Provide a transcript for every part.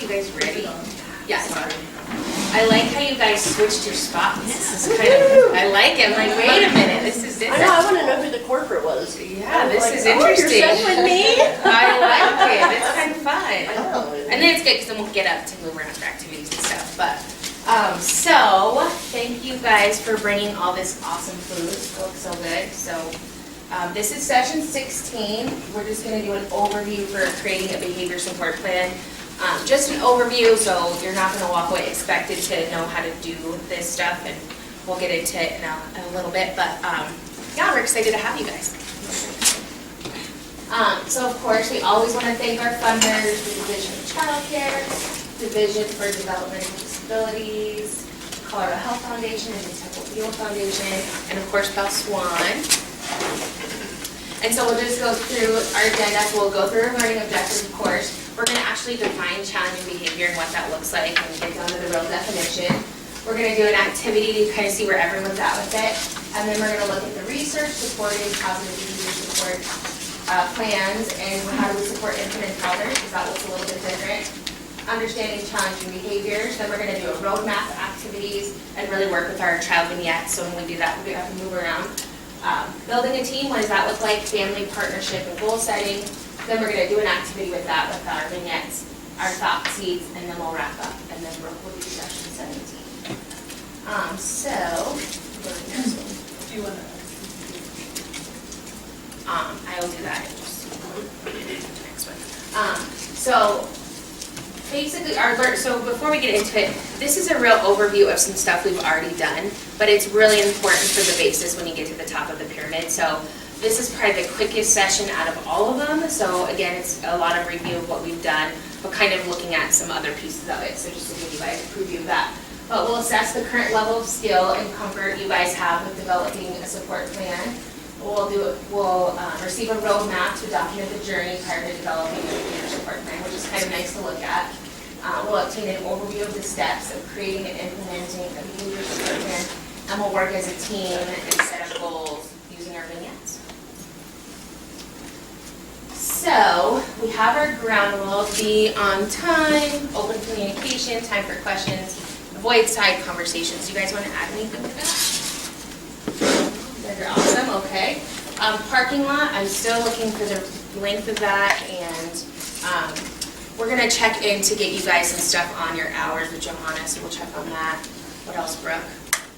guys ready? Yes. I like how you guys switched your spots. This is kind of, I like it. I'm like, wait a minute, this is I different. know, I want to know who the corporate was. Yeah, this Like, is oh, you're interesting. sitting with me? I like it. It's kind of fun. I know. And then it's good because then we'll get up to move around for activities and stuff. But so thank you guys for bringing all this awesome food. It looks so good. So this is session 16. We're just going to do an overview for creating a behavior support plan. Just an overview, so you're not going to walk away expected to know how to do this stuff, and we'll get into it in a little bit. But yeah, we're excited to have you guys. So of course, we always want to thank our funders, the Division of Child Care, Division for Developmental Disabilities, Colorado Health Foundation, and the Temple Field Foundation, and of course, Bell Swan. And so we'll just go through our agenda. So we'll go through our learning objectives, of course. We're going to actually define challenging behavior and what that looks like and get down to the real definition. We're going to do an activity to kind of see where everyone's at with it. And then we're going to look at the research supporting positive behavior support plans and how do we support infant and toddlers, because that looks a little bit different. Understanding challenging behaviors. Then we're going to do a roadmap of activities and really work with our child vignettes. So when we do that, we're going to have to move around. Building a team, what does that look like? Family, partnership, and goal setting. Then we're going to do an activity with that, with our vignettes, our thought seeds, and then we'll wrap up. And then we'll do session 17. So, go to the next one. Do you want to? I will do that. Next one. So, basically, so before we get into it, this is a real overview of some stuff we've already done, but it's really important for the basis when you get to the top of the pyramid. So this is probably the quickest session out of all of them. So again, it's a lot of review of what we've done, but kind of looking at some other pieces of it. So just to give you guys a preview of that. But we'll assess the current level of skill and comfort you guys have with developing a support plan. We'll receive a roadmap to document the journey prior to developing a behavior support plan, which is kind of nice to look at. We'll obtain an overview of the steps of creating and implementing a behavior support plan, and we'll work as a team and set up goals using our vignettes. So we have our ground rules: be on time, open communication, time for questions, avoid side conversations. You guys want to add anything to that? You guys are awesome. Okay. Parking lot. I'm still looking for the length of that, and we're going to check in to get you guys some stuff on your hours with Johanna, so we'll check on that. What else, Brooke?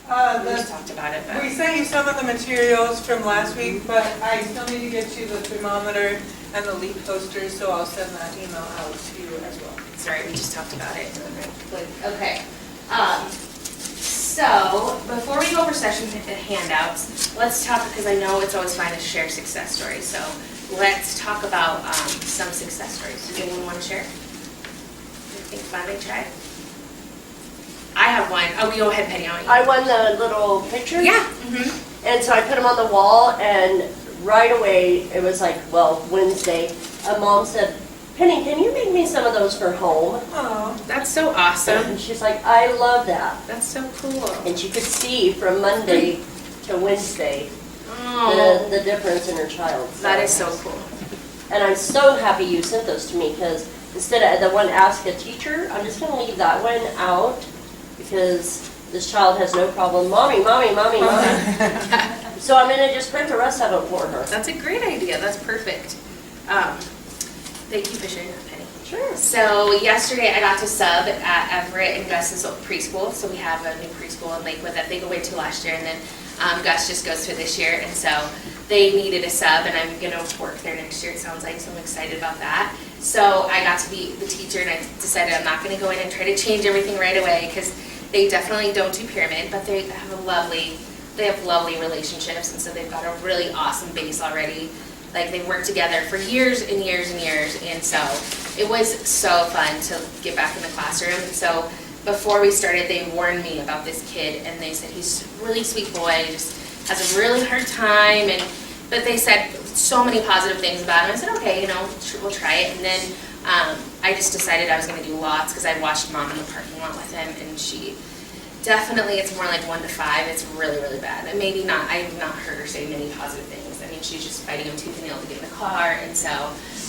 We just talked about it. But We sent you some of the materials from last week, but I still need to get you the thermometer and the leak posters, so I'll send that email out to you as well. sorry, we just talked about it. Okay. So before we go over sessions and handouts, let's talk, because I know it's always fun to share success stories. So let's talk about some success stories. Does anyone want to share? Anything fun they tried? I have one. Oh, go ahead, Penny. I won the little pictures. Yeah. And so I put them on the wall, and right away, it was like, well, Wednesday, a mom said, Penny, can you make me some of those for home? Oh, That's so awesome. And she's like, I love that. That's so cool. And she could see from Monday to Wednesday Oh, the difference in her child. that is so cool. And I'm so happy you sent those to me, because instead of the one ask a teacher, I'm just going to leave that one out, because this child has no problem, mommy, mommy, mommy, mommy. So I'm going to just print the rest of them for her. That's a great idea. That's perfect. Thank you for sharing that, Penny. Sure. So yesterday I got to sub at Everett and Gus's preschool. So we have a new preschool in Lakewood that they go into last year, and then Gus just goes to this year. And so they needed a sub, and I'm going to work there next year, it sounds like, so I'm excited about that. So I got to be the teacher, and I decided I'm not going to go in and try to change everything right away, because they definitely don't do pyramid, but they have lovely relationships, and so they've got a really awesome base already. Like, they've worked together for years and years and years, and so it was so fun to get back in the classroom. And so before we started, they warned me about this kid, and they said he's a really sweet boy, just has a really hard time, but they said so many positive things about him. I said, okay, we'll try it. And then I just decided I was going to do lots, because I watched Mom in the parking lot with him, and she definitely, it's more like 1 to 5. It's really, really bad. And maybe not, I have not heard her say many positive things. I mean, she's just fighting him tooth and nail to get in the car. And so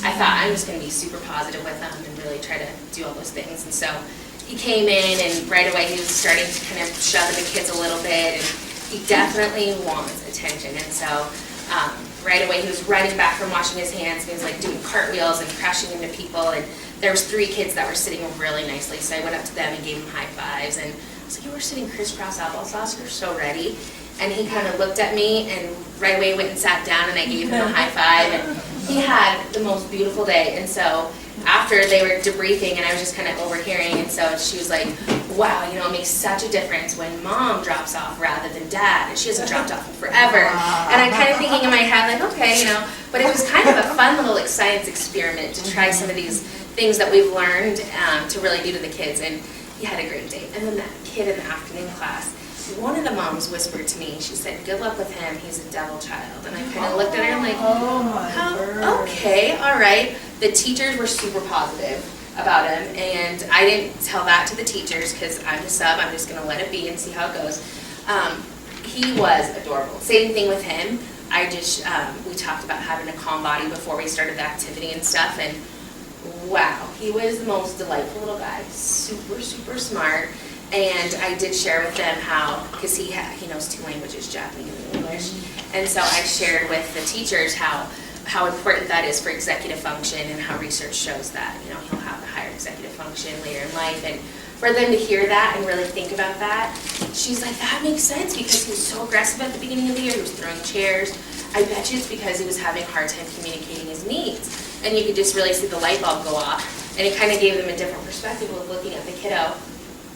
I thought I'm just going to be super positive with him and really try to do all those things. And so he came in, and right away he was starting to kind of shove at the kids a little bit, and he definitely wants attention. And so right away he was running back from washing his hands, and he was like doing cartwheels and crashing into people. And there was 3 kids that were sitting really nicely, so I went up to them and gave them high fives. And I was like, "You were sitting crisscross applesauce, you're so ready." And he kind of looked at me, and right away went and sat down, and I gave him a high five. And he had the most beautiful day. And so after they were debriefing, and I was just kind of overhearing, and so she was like, "Wow, you know, it makes such a difference when mom drops off rather than dad, and she hasn't dropped off in forever." And I'm kind of thinking in my head, like, okay, you know, but it was kind of a fun little like science experiment to try some of these things that we've learned to really do to the kids. And he had a great day. And then that kid in the afternoon class, one of the moms whispered to me, she said, "Good luck with him, he's a devil child." And I kind of looked at her and like, Oh my word. okay, all right. The teachers were super positive about him, and I didn't tell that to the teachers because I'm the sub, I'm just gonna let it be and see how it goes. He was adorable. Same thing with him. I just, we talked about having a calm body before we started the activity and stuff, and wow, he was the most delightful little guy, super, super smart. And I did share with them how, because he knows 2 languages, Japanese and English, and so I shared with the teachers how important that is for executive function, and how research shows that, you know, he'll have a higher executive function later in life. And for them to hear that and really think about that, she's like, "That makes sense, because he was so aggressive at the beginning of the year, he was throwing chairs. I bet you it's because he was having a hard time communicating his needs." And you could just really see the light bulb go off, and it kind of gave them a different perspective of looking at the kiddo.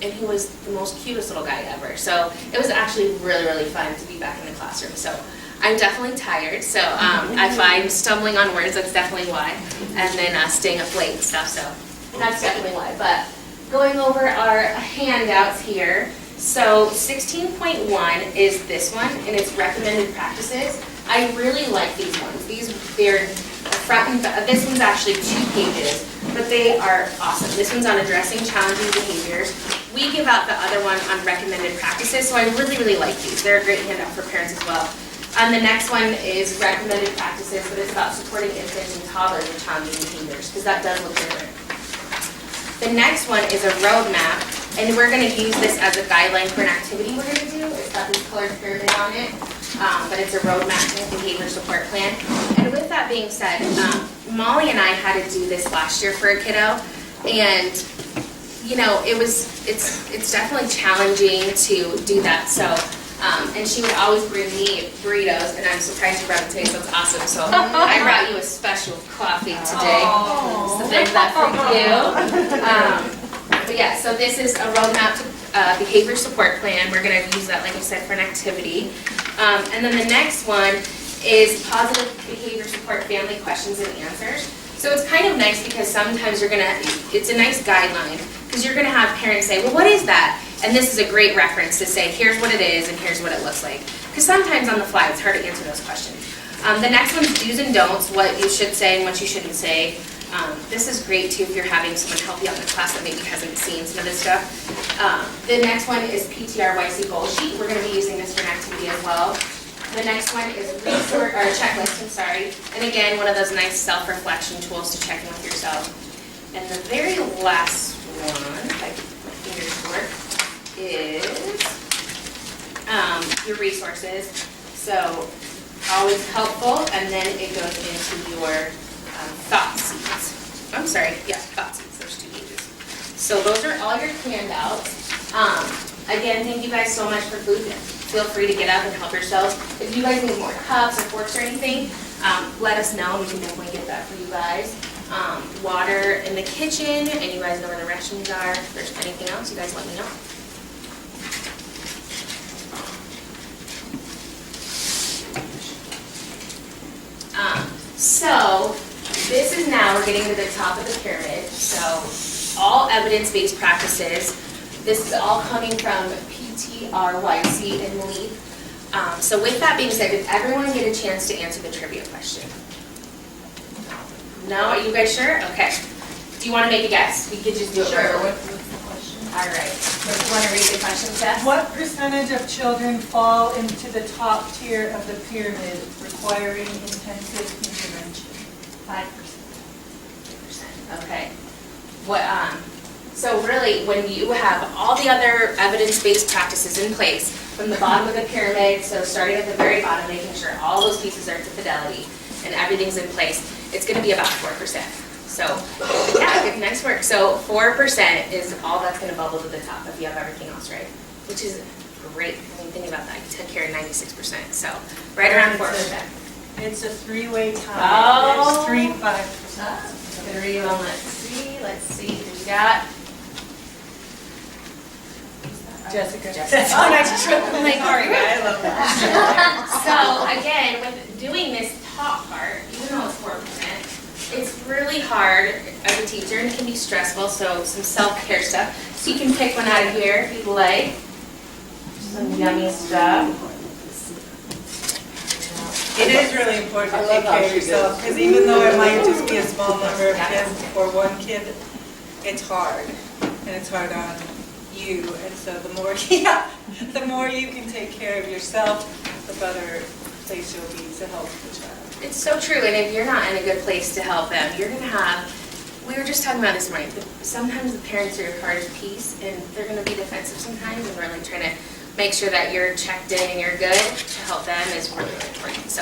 And he was the most cutest little guy ever. So it was actually really, really fun to be back in the classroom. So I'm definitely tired. So if I'm stumbling on words, that's definitely why. And then staying up late and stuff, so that's definitely why. But going over our handouts here. So 16.1 is this one, and it's recommended practices. I really like these ones. They're front and back. This one's actually 2 pages, but they are awesome. This one's on addressing challenging behaviors. We give out the other one on recommended practices, so I really, really like these. They're a great handout for parents as well. The next one is recommended practices, but it's about supporting infants and toddlers with challenging behaviors, because that does look different. The next one is a roadmap, and we're going to use this as a guideline for an activity we're going to do. It's got this colored pyramid on it, but it's a roadmap and a behavior support plan. And with that being said, Molly and I had to do this last year for a kiddo, and you know, it's definitely challenging to do that. So, and she would always bring me burritos, and I'm surprised you brought it today, so it's awesome. So I brought you a special coffee today. So there's that for you. But yeah, so this is a roadmap to behavior support plan. We're going to use that, like I said, for an activity. And then the next one is positive behavior support family questions and answers. So it's kind of nice because sometimes it's a nice guideline, because you're going to have parents say, "Well, what is that?" And this is a great reference to say, "Here's what it is and here's what it looks like." Because sometimes on the fly it's hard to answer those questions. The next one's do's and don'ts, what you should say and what you shouldn't say. This is great too if you're having someone help you out in the class that maybe hasn't seen some of this stuff. The next one is PTRYC goal sheet. We're going to be using this for an activity as well. The next one is checklist, and again, one of those nice self-reflection tools to check in with yourself. And the very last one, if I can put my fingers to work, is your resources. So always helpful, and then it goes into your thought seeds. I'm sorry, yeah, thought seeds, there's 2 pages. So those are all your handouts. Again, thank you guys so much for food. Feel free to get up and help yourselves. If you guys need more cups or forks or anything, let us know, and we can definitely get that for you guys. Water in the kitchen, and you guys know where the restrooms are. If there's anything else, you guys let me know. So this is now, we're getting to the top of the pyramid. So all evidence-based practices. This is all coming from PTRYC and LEAP. So with that being said, did everyone get a chance to answer the trivia question? No? Are you guys sure? Okay. Do you want to make a guess? We could just do it. Sure. What's the question? All right. Do you want to read the question, Steph? What percentage of children fall into the top tier of the pyramid requiring intensive intervention? 5%. Okay. What, so really, when you have all the other evidence-based practices in place, from the bottom of the pyramid, so starting at the very bottom, making sure all those pieces are to fidelity and everything's in place, it's gonna be about 4%. So, yeah, good, nice work. So 4% is all that's gonna bubble to the top if you have everything else right, which is great. I mean, think about that, you took care of 96%, so right around 4%. It's a three-way tie. Oh. There's 3 5%. 3, well, let's see, who you got? Jessica. Oh, nice triple, like, Sorry, I love that. So again, with doing this top part, even though it's 4%, it's really hard as a teacher and it can be stressful, so some self-care stuff. So you can pick one out of here if you'd like. Some yummy stuff. It is really important I to love take how care of she yourself, goes. because even though it might just be a small number of Yeah. kids or one kid, it's hard, and it's hard on you, and so the more, the more you can take care of yourself, the better place you'll be to help the child. It's so true, and if you're not in a good place to help them, you're gonna have, we were just talking about this morning, but sometimes the parents are your hardest piece, and they're gonna be defensive sometimes, and really trying to make sure that you're checked in and you're good to help them is really, really important, so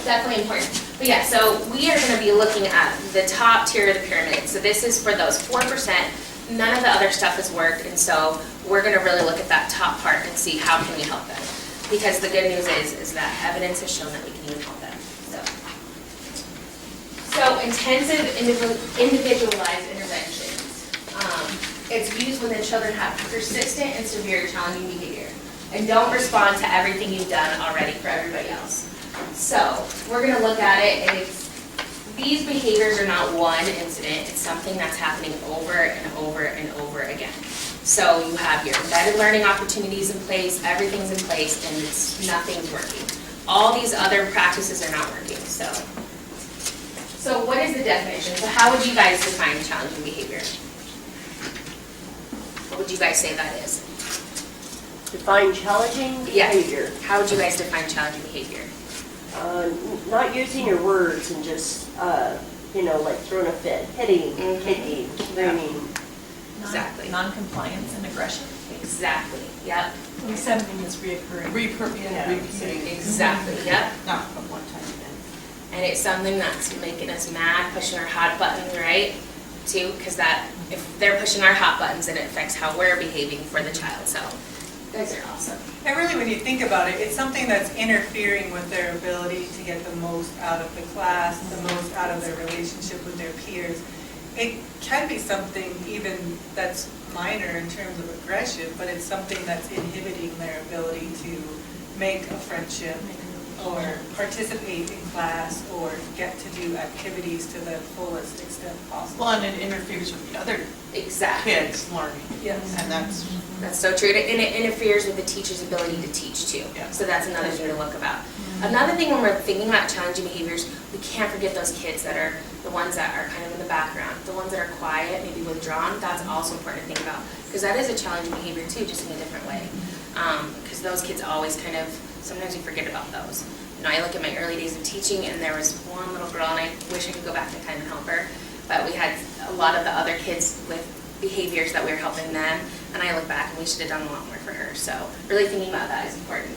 definitely important. But yeah, so we are gonna be looking at the top tier of the pyramid, so this is for those 4%, none of the other stuff has worked, and so we're gonna really look at that top part and see how can we help them. Because the good news is that evidence has shown that we can even help them, so. So intensive individualized interventions. It's used when the children have persistent and severe challenging behavior and don't respond to everything you've done already for everybody else. So we're gonna look at it, and these behaviors are not one incident, it's something that's happening over and over and over again. So you have your embedded learning opportunities in place, everything's in place, and nothing's working. All these other practices are not working, so. So what is the definition? So how would you guys define challenging behavior? What would you guys say that is? Define challenging Yeah. behavior. How would you guys define challenging behavior? Not using your words and just, like throwing a fit, hitting, Mhm. kicking, screaming. Exactly. Non-compliance and aggression. Exactly, yep. Something is reoccurring. Repeating. Exactly, yep. Not a one-time event. And it's something that's making us mad, pushing our hot buttons, right? Too, because that, if they're pushing our hot buttons, then it affects how we're behaving for the child, so. You guys are awesome. And really, when you think about it, it's something that's interfering with their ability to get the most out of the class, the most out of their relationship with their peers. It can be something even that's minor in terms of aggression, but it's something that's inhibiting their ability to make a friendship or participate in class or get to do activities to the fullest extent possible. Well, and it interferes with the other Exactly. kids' learning. Yes. And that's, That's so true, and it interferes with the teacher's ability to teach too. Yeah. So that's another thing to look about. Another thing when we're thinking about challenging behaviors, we can't forget those kids that are the ones that are kind of in the background, the ones that are quiet, maybe withdrawn. That's also important to think about, because that is a challenging behavior too, just in a different way. Because those kids always kind of, sometimes we forget about those. You know, I look at my early days of teaching, and there was one little girl, and I wish I could go back and kind of help her, but we had a lot of the other kids with behaviors that we were helping them, and I look back and we should have done a lot more for her. So really thinking about that is important.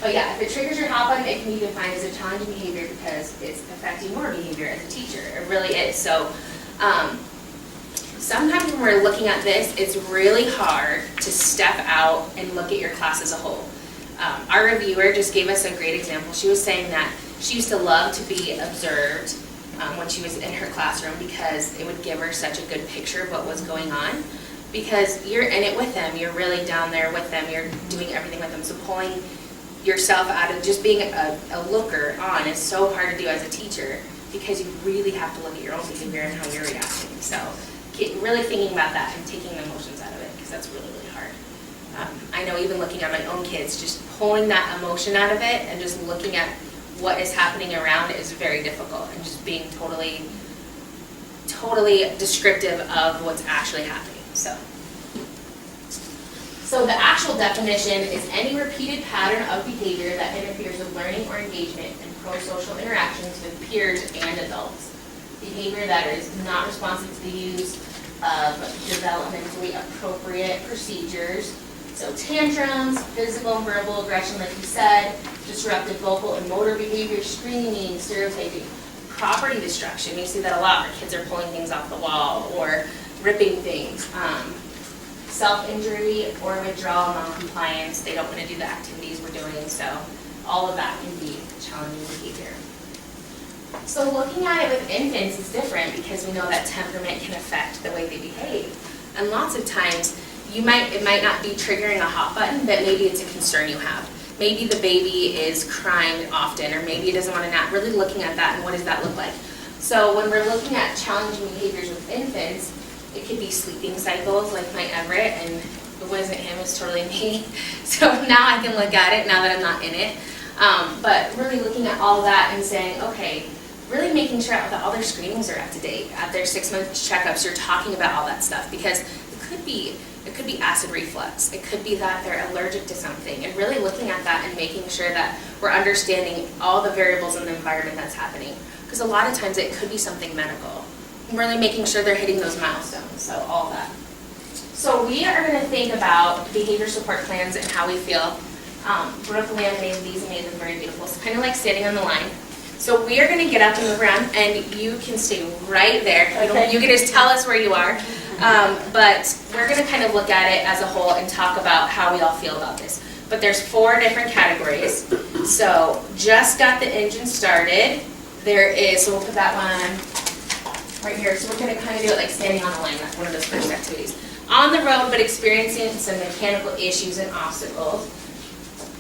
But yeah, if it triggers your hot button, it can be defined as a challenging behavior because it's affecting your behavior as a teacher. It really is. So sometimes when we're looking at this, it's really hard to step out and look at your class as a whole. Our reviewer just gave us a great example. She was saying that she used to love to be observed when she was in her classroom because it would give her such a good picture of what was going on. Because you're in it with them, you're really down there with them, you're doing everything with them. So pulling yourself out of just being a looker on is so hard to do as a teacher because you really have to look at your own behavior and how you're reacting. So really thinking about that and taking the emotions out of it because that's really, really hard. I know even looking at my own kids, just pulling that emotion out of it and just looking at what is happening around is very difficult and just being totally descriptive of what's actually happening. So the actual definition is any repeated pattern of behavior that interferes with learning or engagement in pro-social interactions with peers and adults. behavior that is not responsive to the use of developmentally appropriate procedures. So tantrums, physical and verbal aggression, like you said, disruptive vocal and motor behavior, screaming, stereotyping, property destruction. You see that a lot where kids are pulling things off the wall or ripping things. Self-injury or withdrawal, non-compliance. They don't want to do the activities we're doing, so all of that can be challenging behavior. So looking at it with infants is different because we know that temperament can affect the way they behave. And lots of times, it might not be triggering a hot button, but maybe it's a concern you have. Maybe the baby is crying often, or maybe it doesn't want to nap. Really looking at that and what does that look like. So when we're looking at challenging behaviors with infants, it could be sleeping cycles like my Everett, and it wasn't him, it's totally me. So now I can look at it now that I'm not in it. But really looking at all that and saying, okay, really making sure that all their screenings are up to date. At their 6-month checkups, you're talking about all that stuff because it could be acid reflux. It could be that they're allergic to something, and really looking at that and making sure that we're understanding all the variables in the environment that's happening. Because a lot of times it could be something medical. And really making sure they're hitting those milestones, so all that. So we are going to think about behavior support plans and how we feel. Brooke laminated these and made them very beautiful. So kind of like standing on the line. So we are going to get up and move around, and you can stay right there. Okay. You can just tell us where you are. But we're going to kind of look at it as a whole and talk about how we all feel about this. But there's 4 different categories. So just got the engine started. There is, so we'll put that one right here. So we're going to kind of do it like standing on the line. That's one of those first activities. On the road, but experiencing some mechanical issues and obstacles.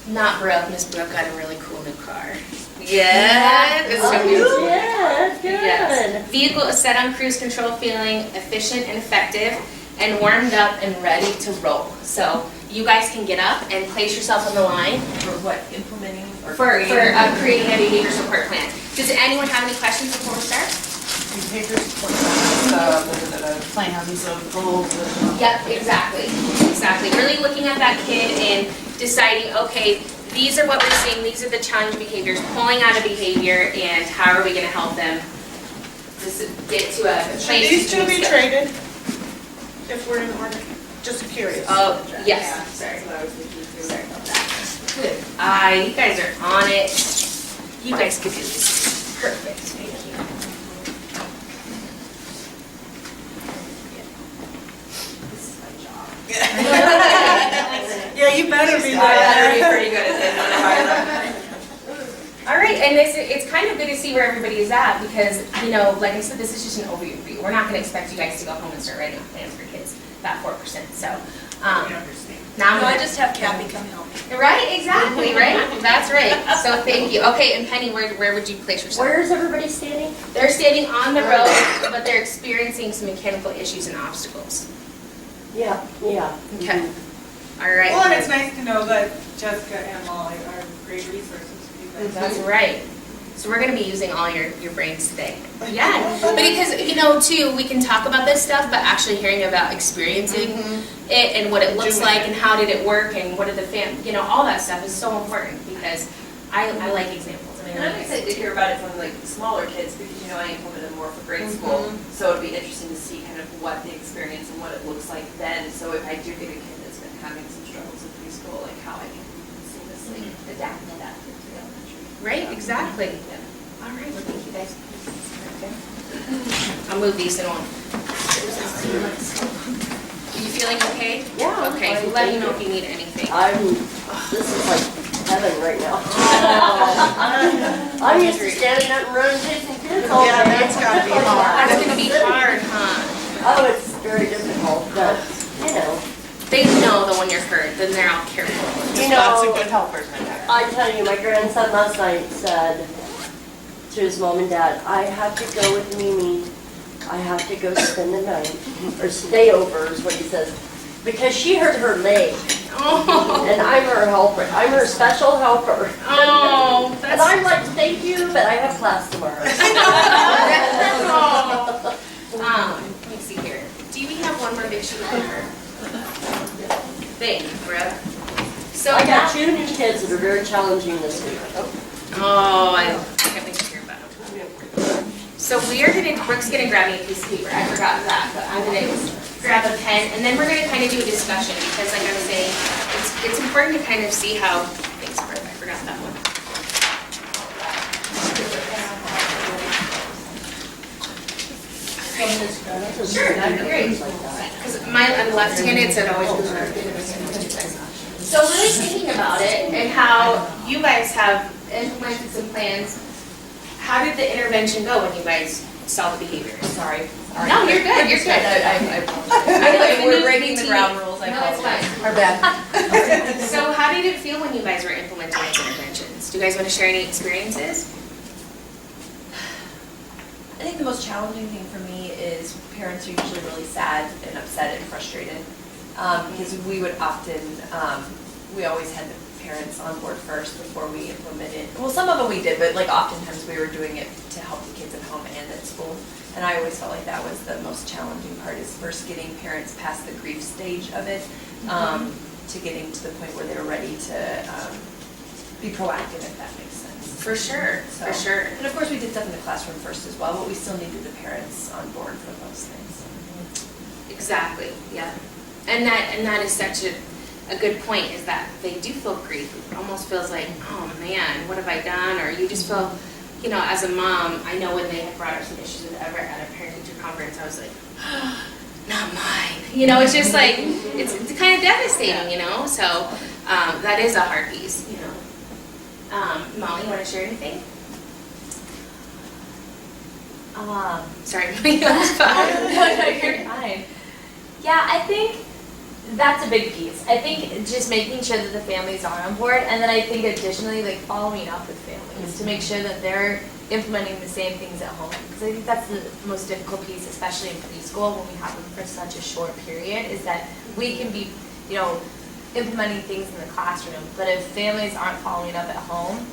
Not Brooke. Miss Brooke got a really cool new car. Yes, it's so beautiful. Yeah, that's good. Yes. Vehicle is set on cruise control, feeling efficient and effective, and warmed up and ready to roll. So you guys can get up and place yourself on the line For what, implementing or for creating? creating a behavior support plan. Does anyone have any questions before we start? Behavior support plans of goals. Yep, exactly. Exactly. Really looking at that kid and deciding, okay, these are what we're seeing, these are the challenge behaviors, pulling out a behavior, and how are we going to help them get to a place. Should these to two be do stuff. traded? If we're in order? Just curious. Oh, yes, sorry. Sorry about that. Good. You guys are on it. You guys could do this. Perfect. Thank you. This is my job. Yeah, you better be pretty good at this. All right, and it's kind of good to see where everybody is at because, you know, like I said, this is just an overview. We're not going to expect you guys to go home and start writing plans for kids, that 4%. So, now No, I just have Kathy come help me. Right, exactly, right? That's right. So thank you. Okay, and Penny, where would you place yourself? Where is everybody standing? They're standing on the road, but they're experiencing some mechanical issues and obstacles. Yeah, yeah. Okay. All right. Well, and it's nice to know that Jessica and Molly are great resources for you guys. That's right. So we're going to be using all your brains today. Yeah, but because, you know, too, we can talk about this stuff, but actually hearing about experiencing it and what it looks like and how did it work and what did the you know, all that stuff is so important because I like examples. I mean, And I'm excited to hear about it from like smaller kids because, you know, I implemented more for grade school. So it'd be interesting to see kind of what the experience and what it looks like then. So if I do get a kid that's been having some struggles in preschool, like how I can seamlessly adapt that to the elementary. Right, exactly. Yeah. All right, well, thank you guys. I'll move these and on. Are you feeling okay? Yeah, I'm Okay, fine, let me thank know you. if you need anything. This is like heaven right now. I'm used to standing up and running chasing kids all day. Yeah, that's gotta be hard. That's gonna be hard, huh? Oh, it's very difficult, but, you know. They know that when you're hurt, then they're all careful. You Lots of know, good helpers, my dad. I tell you, my grandson last night said to his mom and dad, I have to go with Mimi. I have to go spend the night, or stay over is what he says, because she hurt her leg, Oh, and I'm her helper. I'm her special helper. oh, And that's. I'm like, thank you, but I have class tomorrow. Let me see here. Do we have one more big sheet of paper? Thank you, Brooke. So I now. got 2 new kids that are very challenging this week. Oh, I can't wait to hear about it. So Brooke's gonna grab me a piece of paper, I forgot that, but I'm gonna grab a pen, and then we're gonna kind of do a discussion, because like I was saying, it's important to kind of see how, thanks, Brooke, I forgot that one. Sure, that'd be great. Because I'm left-handed, so it always goes around. So really thinking about it and how you guys have implemented some plans, how did the intervention go when you guys saw the behavior? Sorry. No, you're good, you're good. I If We're breaking the ground rules, I No, that's apologize. fine. Our bad. So how did it feel when you guys were implementing these interventions? Do you guys want to share any experiences? I think the most challenging thing for me is parents are usually really sad and upset and frustrated. Because we would often, we always had the parents on board first before we implemented. Well, some of them we did, but like oftentimes we were doing it to help the kids at home and at school. And I always felt like that was the most challenging part, is first getting parents past the grief stage of it, to getting to the point where they're ready to be proactive, if that makes sense. For sure, for So- sure. And of course, we did stuff in the classroom first as well, but we still needed the parents on board for those things. Exactly, yeah. And that is such a good point, is that they do feel grief. It almost feels like, oh man, what have I done? Or you just feel, you know, as a mom, I know when they had brought up some issues with Everett at a parent-teacher conference, I was like, not mine. You know, it's just like, it's kind of devastating, you know? So that is a hard piece, you know. Molly, you want to share anything? Sorry, Molly, that was fine. No, you're fine. Yeah, I think that's a big piece. I think just making sure that the families are on board, and then I think additionally, like following up with families to make sure that they're implementing the same things at home. Because I think that's the most difficult piece, especially in preschool when we have them for such a short period, is that we can be, you know, implementing things in the classroom, but if families aren't following up at home,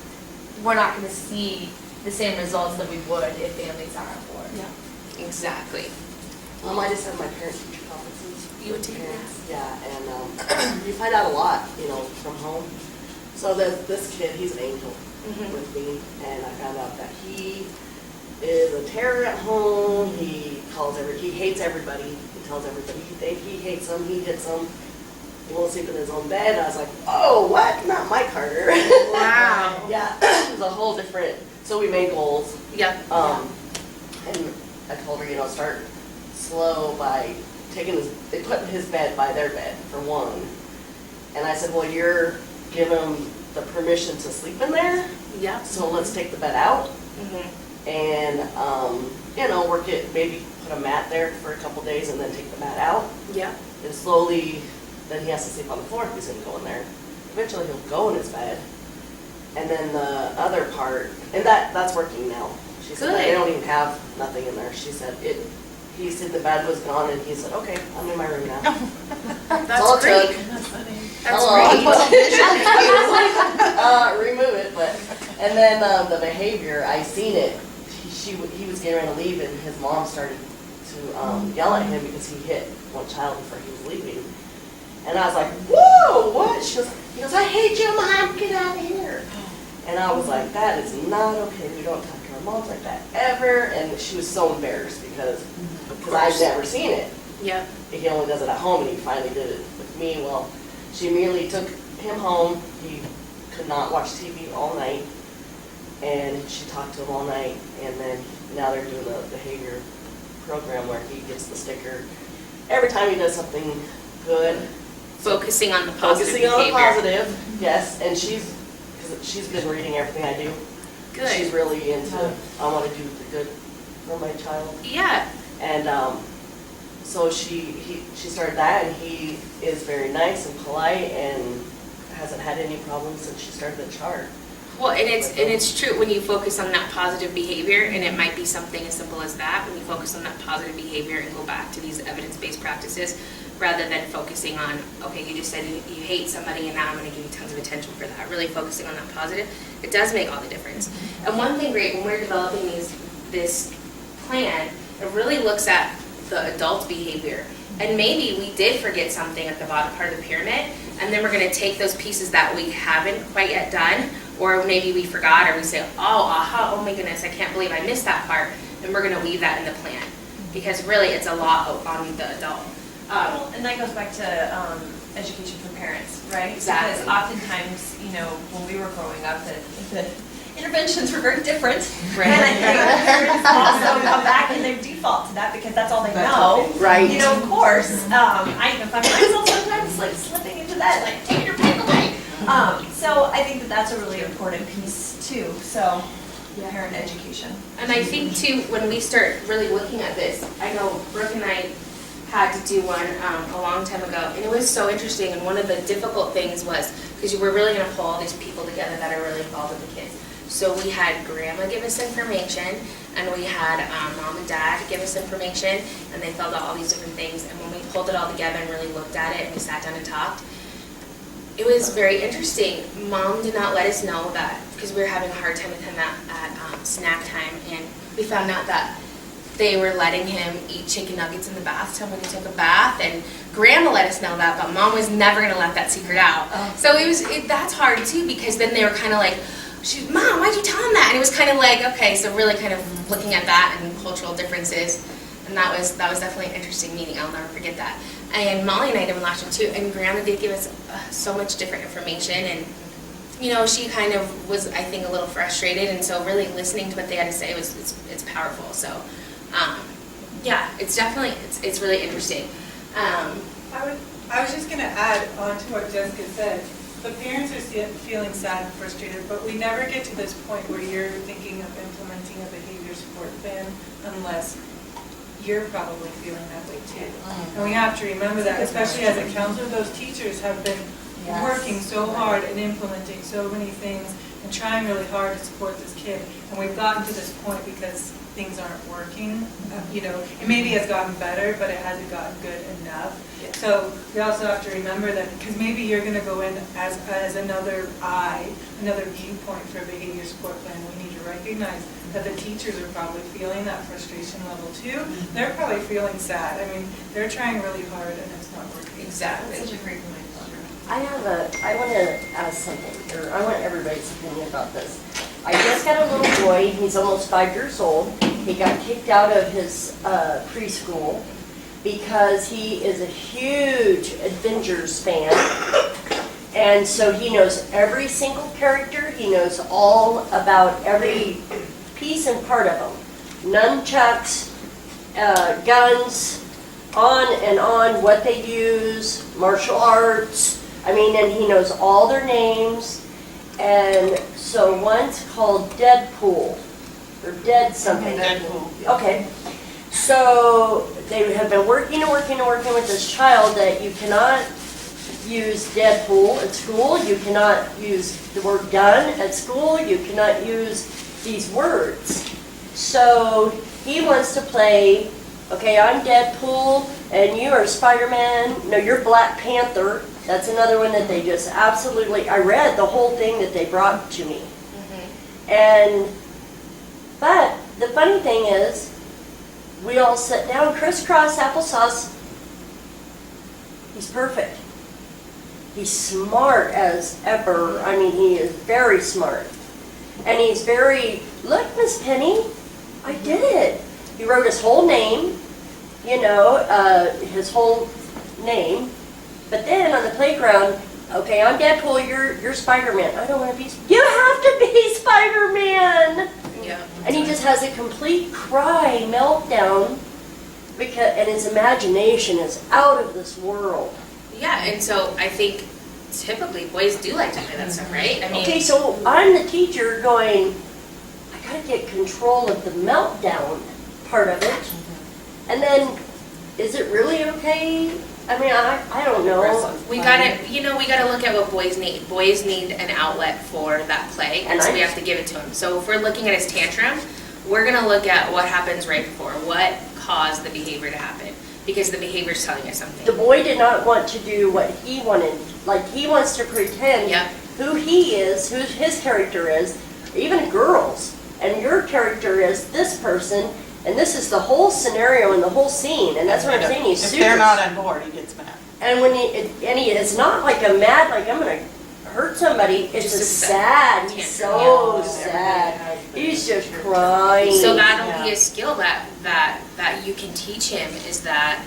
we're not going to see the same results that we would if families are on board. Yeah, exactly. I just have my parent-teacher conferences. You would take Parents, yeah, and you find out a lot, you know, from home. So this kid, he's an angel with me, and I found out that he is a terror at home. He hates everybody. He tells everybody he hates them, he hits them. He won't sleep in his own bed. I was like, oh, what? Not my Carter. Wow. Yeah, it was a whole different. So we made goals. Yep. And I told her, you know, start slow by they put his bed by their bed for one. And I said, well, you're giving him the permission to sleep in there, Yep. so let's take the bed out and, you know, work it, maybe put a mat there for a couple days and then take the mat out. Yep. And slowly, then he has to sleep on the floor if he's gonna go in there. Eventually he'll go in his bed. And then the other part, and that's working now. She said they Good. don't even have nothing in there. She said he said the bed was gone and he said, okay, I'm in my room now. all it That's great. took. That's funny. That's great. Remove it, but, and then the behavior, I seen it. He was getting ready to leave and his mom started to yell at him because he hit one child before he was leaving. And I was like, whoa, what? He goes, I hate you, Mom, get out of here. And I was like, that is not okay. We don't talk to our moms like that ever. And she was so embarrassed because I've never seen it. Yep. He only does it at home, and he finally did it with me. Well, she immediately took him home. He could not watch TV all night, and she talked to him all night. And then now they're doing a behavior program where he gets the sticker every time he does something good. Focusing on the positive Focusing on the behavior. positive, yes. And she's been reading everything I do. Good. She's really into, I want to do the good for my child. Yeah. And so she started that, and he is very nice and polite and hasn't had any problems since she started the chart. Well, and it's true when you focus on that positive behavior, and it might be something as simple as that, when you focus on that positive behavior and go back to these evidence-based practices, rather than focusing on, okay, you just said you hate somebody and now I'm going to give you tons of attention for that. Really focusing on that positive, it does make all the difference. And one thing great, when we're developing this plan, it really looks at the adult behavior. And maybe we did forget something at the bottom part of the pyramid, and then we're going to take those pieces that we haven't quite yet done, or maybe we forgot, or we say, oh, aha, oh my goodness, I can't believe I missed that part. and we're gonna weave that in the plan. Because really, it's a lot on the adult. Well, and that goes back to education for parents, right? Exactly. Because oftentimes, you know, when we were growing up, the interventions were very different. Right. And I think parents also come back and they default to that because that's all they know. Right. You know, of course, I even find myself sometimes like slipping into that, like, take your pick away. So I think that that's a really important piece too, so parent education. And I think too, when we start really looking at this, I know Brooke and I had to do one a long time ago, and it was so interesting. And one of the difficult things was, because we're really going to pull all these people together that are really involved with the kids. So we had grandma give us information, and we had mom and dad give us information, and they filled out all these different things. And when we pulled it all together and really looked at it, and we sat down and talked, it was very interesting. Mom did not let us know that, because we were having a hard time with him at snack time, and we found out that they were letting him eat chicken nuggets in the bathtub when he took a bath, and grandma let us know that, but mom was never going to let that secret out. So that's hard too, because then they were kind of like, Mom, why'd you tell him that? And it was kind of like, okay, so really kind of looking at that and cultural differences, and that was definitely an interesting meeting. I'll never forget that. And Molly and I did one last one too, and grandma did give us so much different information, and you know, she kind of was, I think, a little frustrated, and so really listening to what they had to say it's powerful. So, yeah, it's definitely, it's really interesting. I was just gonna add on to what Jessica said. The parents are feeling sad and frustrated, but we never get to this point where you're thinking of implementing a behavior support plan unless you're probably feeling that way too. And we have to remember that, especially as a counselor, those teachers have been working so hard and implementing so many things and trying really hard to support this kid. And we've gotten to this point because things aren't working. You know, it maybe has gotten better, but it hasn't gotten good enough. So we also have to remember that, because maybe you're going to go in as another viewpoint for a behavior support plan. We need to recognize that the teachers are probably feeling that frustration level too. They're probably feeling sad. I mean, they're trying really hard and it's not working. Exactly. Such a great point. I want to ask something, or I want everybody's opinion about this. I just got a little boy, he's almost 5 years old. He got kicked out of his preschool because he is a huge Avengers fan. And so he knows every single character, he knows all about every piece and part of them. Nunchucks, guns, on and on, what they use, martial arts. I mean, and he knows all their names. And so one's called Deadpool, or Dead something. Deadpool. Okay. So they have been working with this child that you cannot use Deadpool at school, you cannot use the word gun at school, you cannot use these words. So he wants to play, okay, I'm Deadpool, and you are Spider-Man, no, you're Black Panther. That's another one that they just absolutely, I read the whole thing that they brought to me. But the funny thing is, we all sit down, crisscross applesauce. He's perfect. He's smart as ever. I mean, he is very smart. And he's very, look, Miss Penny, I did it. He wrote his whole name, you know, his whole name. But then on the playground, okay, I'm Deadpool, you're Spider-Man. I don't want to be, you have to be Spider-Man! Yeah. And he just has a complete cry meltdown, and his imagination is out of this world. Yeah, and so I think typically boys do like to play that stuff, right? I mean, Okay, so I'm the teacher going, I gotta get control of the meltdown part of it. And then, is it really okay? I mean, I don't know. we gotta look at what boys need. Boys need an outlet for that play, and so we have to give it to them. So if we're looking at his tantrum, we're gonna look at what happens right before, what caused the behavior to happen, because the behavior is telling us something. The boy did not want to do what he wanted. Like, he wants to pretend who he is, who his character is, even girls. And your character is this person, and this is the whole scenario and the whole scene, and that's what I'm saying. He's If super. they're not on board, he gets mad. And when he is not like a mad, like I'm gonna hurt somebody, it's Just a a sad, he's so sad. He's just crying. So that'll be a skill that you can teach him, is that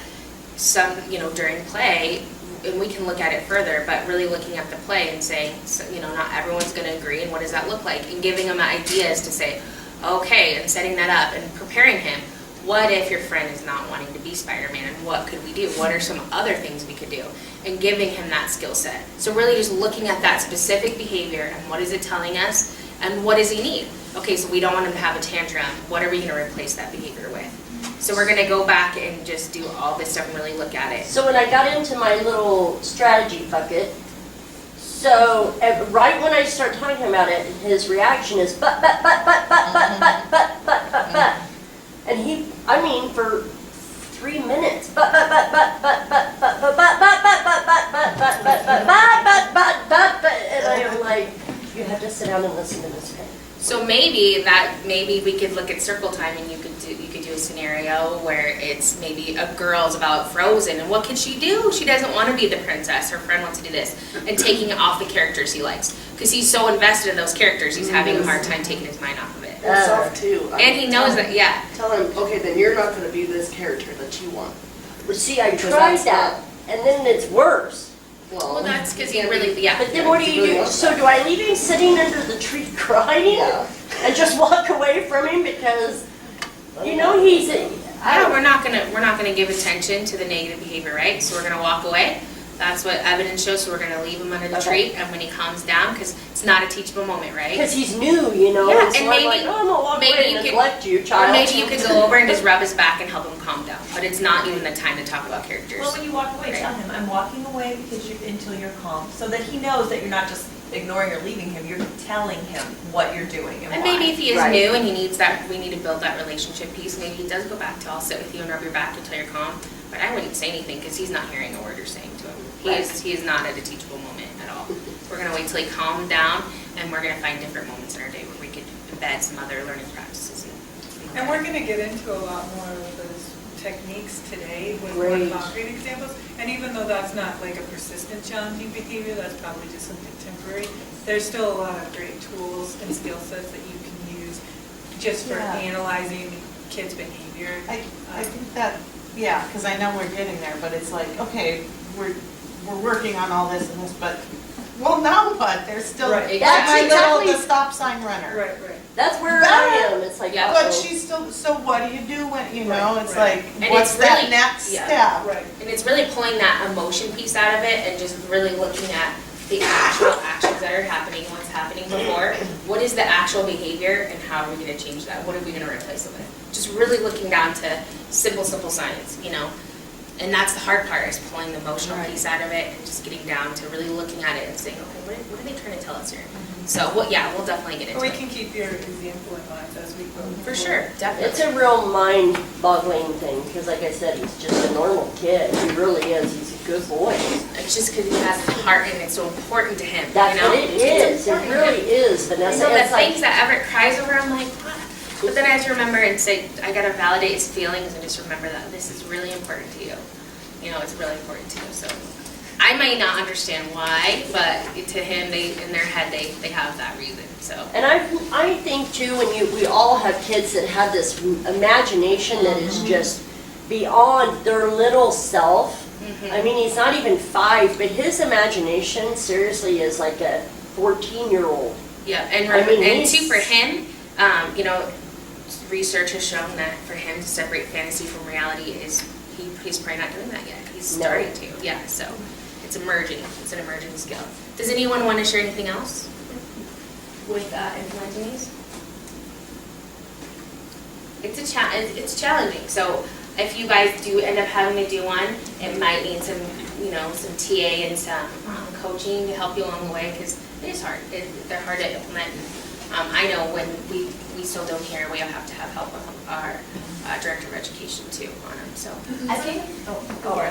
some, during play, and we can look at it further, but really looking at the play and saying, so, not everyone's going to agree, and what does that look like? And giving him ideas to say, okay, and setting that up and preparing him. What if your friend is not wanting to be Spider-Man, and what could we do? What are some other things we could do? And giving him that skill set. So really just looking at that specific behavior and what is it telling us, and what does he need? Okay, so we don't want him to have a tantrum. What are we going to replace that behavior with? So we're going to go back and just do all this stuff and really look at it. So when I got into my little strategy bucket, so right when I start talking about it, his reaction is but. And he, for 3 minutes, but, and I am like, you have to sit down and listen to this guy. So maybe we could look at circle time, and you could do a scenario where it's maybe a girl's about Frozen, and what can she do? She doesn't want to be the princess. Her friend wants to do this, and taking it off the characters he likes, because he's so invested in those characters, he's having a hard time taking his mind off of it. Yourself too. And he knows that, yeah. Tell him, okay, then you're not gonna be this character that you want. Well, see, I Because tried that's that, and then it's worse. Well, that's because he really, yeah. But then what do you do? So do I leave him sitting under the tree crying and just walk away from him because, he's Yeah, we're not gonna give attention to the negative behavior, right? So we're gonna walk away. That's what evidence shows. So we're gonna leave him under the tree, and when he calms down, because it's not a teachable moment, right? because he's new, Yeah, and so and I'm like, oh, I'm gonna walk maybe away you and could- neglect you, Or child. maybe you could go over and just rub his back and help him calm down. But it's not even the time to talk about characters. Well, when you walk away, tell him, I'm walking away until you're calm, so that he knows that you're not just ignoring or leaving him, you're telling him what you're doing and And why. maybe if he is Right. new and he needs that, we need to build that relationship piece. Maybe he does go back to, I'll sit with you and rub your back until you're calm. But I wouldn't say anything because he's not hearing a word you're saying to him. He is not at a teachable moment at all. We're gonna wait till he calmed down, and we're gonna find different moments in our day where we could embed some other learning practices. And we're gonna get into a lot more of those techniques today with more Great. concrete examples. And even though that's not like a persistent challenging behavior, that's probably just something temporary, there's still a lot of great tools and skill sets that you can use just for Yeah. analyzing kids' behavior. I think that, yeah, because I know we're getting there, but it's like, okay, we're working on all this and this, but, well, now what? There's still, Right. like That's my little, exactly- the stop sign runner. Right. That's where I That- am. It's like, Yeah. But uh-oh. she's still, so what do you do when, Right, it's right. like, And what's it's that really- next yeah. step? Right. And it's really pulling that emotion piece out of it and just really looking at the actual actions that are happening, what's happening before, what is the actual behavior, and how are we gonna change that? What are we gonna replace it with? Just really looking down to simple science, And that's the hard part, is pulling the emotional piece out of it and just getting down to really looking at it and saying, okay, what are they trying to tell us here? So, we'll definitely get into We it. can keep your example in mind as we go. For sure, It's definitely. a real mind-boggling thing, because like I said, he's just a normal kid. He really is. He's a good boy. It's just because he has the heart and it's so important to him, That's what it It's is. It important to him. really is, Vanessa. So the It's like, things that Everett cries over, I'm like, what? But then I have to remember and say, I gotta validate his feelings and just remember that this is really important to you. It's really important to you. So I might not understand why, but to him, in their head, they have that reason. So and I think too, when we all have kids that have this imagination that is just beyond their little self. I mean, he's not even 5, but his imagination seriously is like a 14-year-old. yeah, and I mean, and he's- too for him, research has shown that for him to separate fantasy from reality he's probably not doing that yet. He's No. starting to, yeah. So it's emerging. It's an emerging skill. Does anyone want to share anything else with implementing these? It's challenging. So if you guys do end up having to do one, it might need some some TA and some coaching to help you along the way, because it is hard. They're hard to implement. I know when we still don't care, we have to have help with our director of education too on them. So I think, I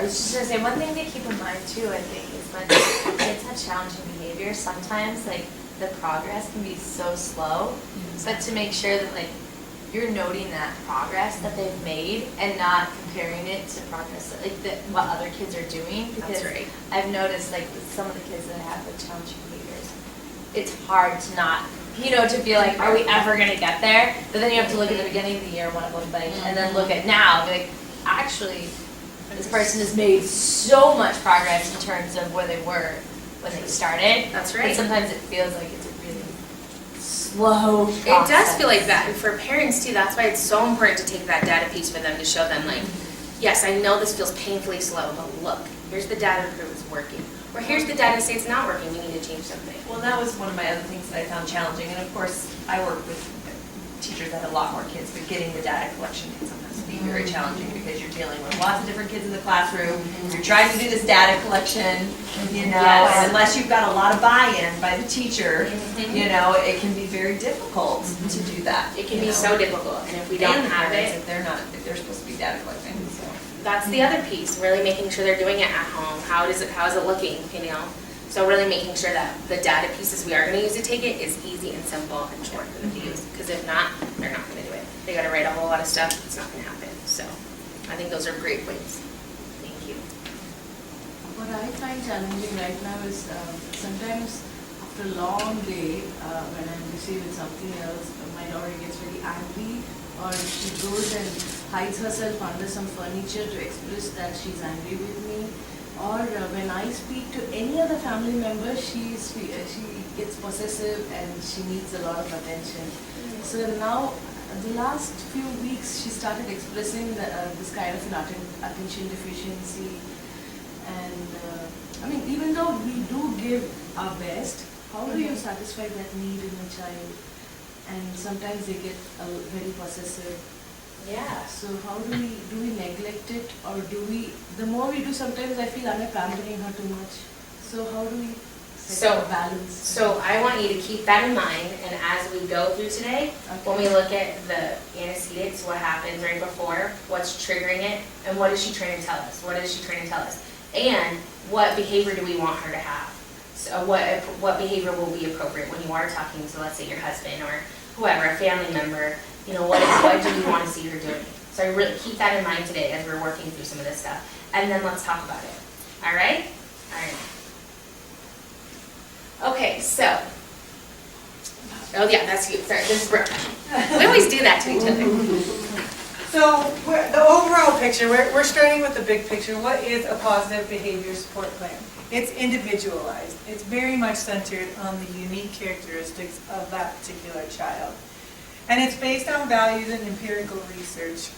was just gonna say, one thing to keep in mind too, I think, is when kids have challenging behavior, sometimes the progress can be so slow, but to make sure that you're noting that progress that they've made and not comparing it to progress, what other kids are doing. Because that's right. I've noticed with some of the kids that have challenging behaviors, it's hard to not, to feel like, are we ever gonna get there? But then you have to look at the beginning of the year, one thing, and then look at now, and be like, actually, this person has made so much progress in terms of where they were when they started. That's But right. sometimes it feels like it's a really slow process. It does feel like that, and for parents too, that's why it's so important to take that data piece for them to show them like, yes, I know this feels painfully slow, but look, here's the data to prove it's working. Or here's the data to say it's not working, we need to change something. Well, that was one of my other things that I found challenging, and of course, I work with teachers that have a lot more kids, but getting the data collection can sometimes be very challenging because you're dealing with lots of different kids in the classroom, you're trying to do this data collection, Yes. and unless you've got a lot of buy-in by the teacher, it can be very difficult to do that. It can be so difficult, and if we don't And the have parents, it, if they're supposed to be data collecting, so. that's the other piece, really making sure they're doing it at home. How is it looking, So really making sure that the data pieces we are gonna use to take it is easy and simple and short for them to use. Because if not, they're not gonna do it. They gotta write a whole lot of stuff, it's not gonna happen. So I think those are great points. Thank you. What I find challenging right now is sometimes after a long day, when I'm busy with something else, my daughter gets very angry, or she goes and hides herself under some furniture to express that she's angry with me. Or when I speak to any other family member, she gets possessive and she needs a lot of attention. So now, the last few weeks, she started expressing this kind of an attention deficiency. And even though we do give our best, how do you satisfy that need in a child? And sometimes they get very possessive. Yeah. So how do we neglect it, or the more we do, sometimes I feel I'm pampering her too much. So how do we set a balance? So I want you to keep that in mind, and as we go through today, when we look at the antecedents, what happened right before, what's triggering it, and what is she trying to tell us? What is she trying to tell us? And what behavior do we want her to have? So what behavior will be appropriate when you are talking to, let's say, your husband or whoever, a family member, what do we want to see her doing? So I really keep that in mind today as we're working through some of this stuff. And then let's talk about it. All right? All right. Okay, so. Oh yeah, that's you. Sorry, this is Brooke. We always do that to each other. So the overall picture, we're starting with the big picture. What is a positive behavior support plan? It's individualized. It's very much centered on the unique characteristics of that particular child. And it's based on values and empirical research.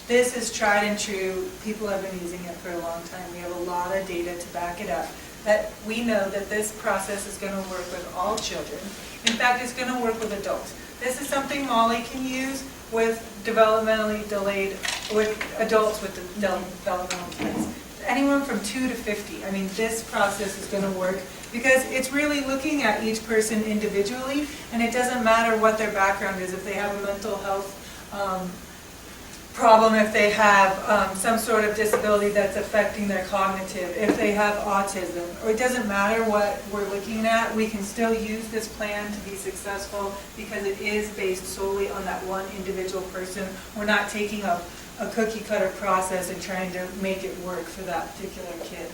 This is tried and true. People have been using it for a long time. We have a lot of data to back it up. That we know that this process is going to work with all children. In fact, it's going to work with adults. This is something Molly can use with developmentally delayed, with adults with developmental delays. Anyone from 2 to 50. This process is going to work because it's really looking at each person individually, and it doesn't matter what their background is. If they have a mental health problem, if they have some sort of disability that's affecting their cognitive, if they have autism, or it doesn't matter what we're looking at, we can still use this plan to be successful because it is based solely on that one individual person. We're not taking a cookie cutter process and trying to make it work for that particular kid.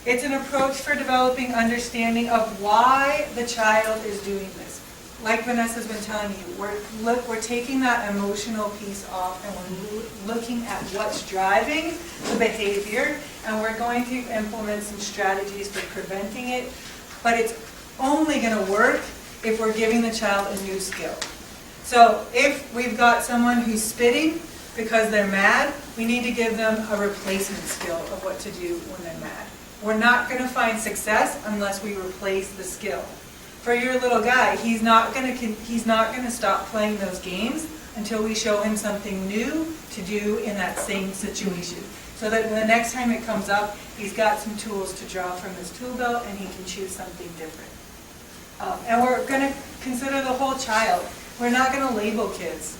It's an approach for developing understanding of why the child is doing this. Like Vanessa's been telling you, we're taking that emotional piece off and we're looking at what's driving the behavior, and we're going to implement some strategies for preventing it. But it's only going to work if we're giving the child a new skill. So if we've got someone who's spitting because they're mad, we need to give them a replacement skill of what to do when they're mad. We're not going to find success unless we replace the skill. For your little guy, he's not going to stop playing those games until we show him something new to do in that same situation. So that the next time it comes up, he's got some tools to draw from his tool belt and he can choose something different. And we're going to consider the whole child. We're not going to label kids.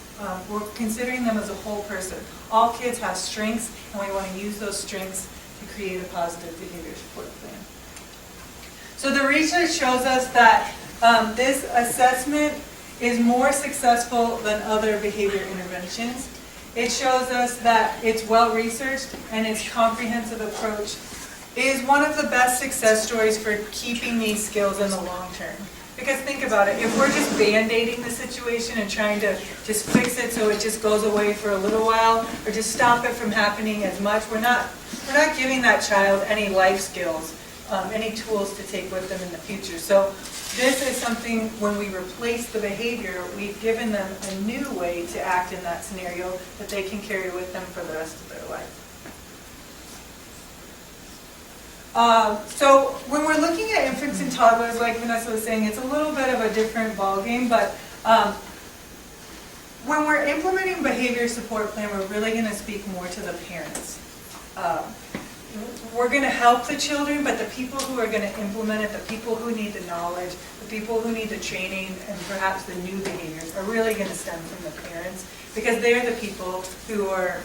We're considering them as a whole person. All kids have strengths, and we want to use those strengths to create a positive behavior support plan. So the research shows us that this assessment is more successful than other behavior interventions. It shows us that it's well researched and its comprehensive approach is one of the best success stories for keeping these skills in the long term. Because think about it, if we're just band-aiding the situation and trying to just fix it so it just goes away for a little while, or just stop it from happening as much, we're not giving that child any life skills, any tools to take with them in the future. So this is something, when we replace the behavior, we've given them a new way to act in that scenario that they can carry with them for the rest of their life. So when we're looking at infants and toddlers, like Vanessa was saying, it's a little bit of a different ballgame, but when we're implementing behavior support plan, we're really going to speak more to the parents. We're going to help the children, but the people who are going to implement it, the people who need the knowledge, the people who need the training, and perhaps the new behaviors are really going to stem from the parents, because they're the people who are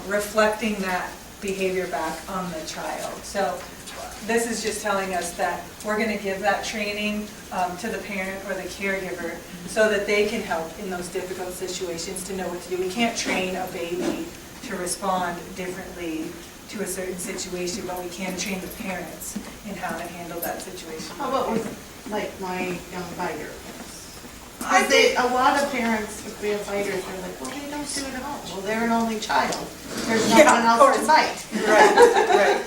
reflecting that behavior back on the child. So this is just telling us that we're going to give that training to the parent or the caregiver so that they can help in those difficult situations to know what to do. We can't train a baby to respond differently to a certain situation, but we can train the parents in how to handle that situation. How about with, like, my young fighter? A lot of parents, if we have fighters, they're like, well, they don't do it at home. Well, they're an only child. There's no one else to fight. Right.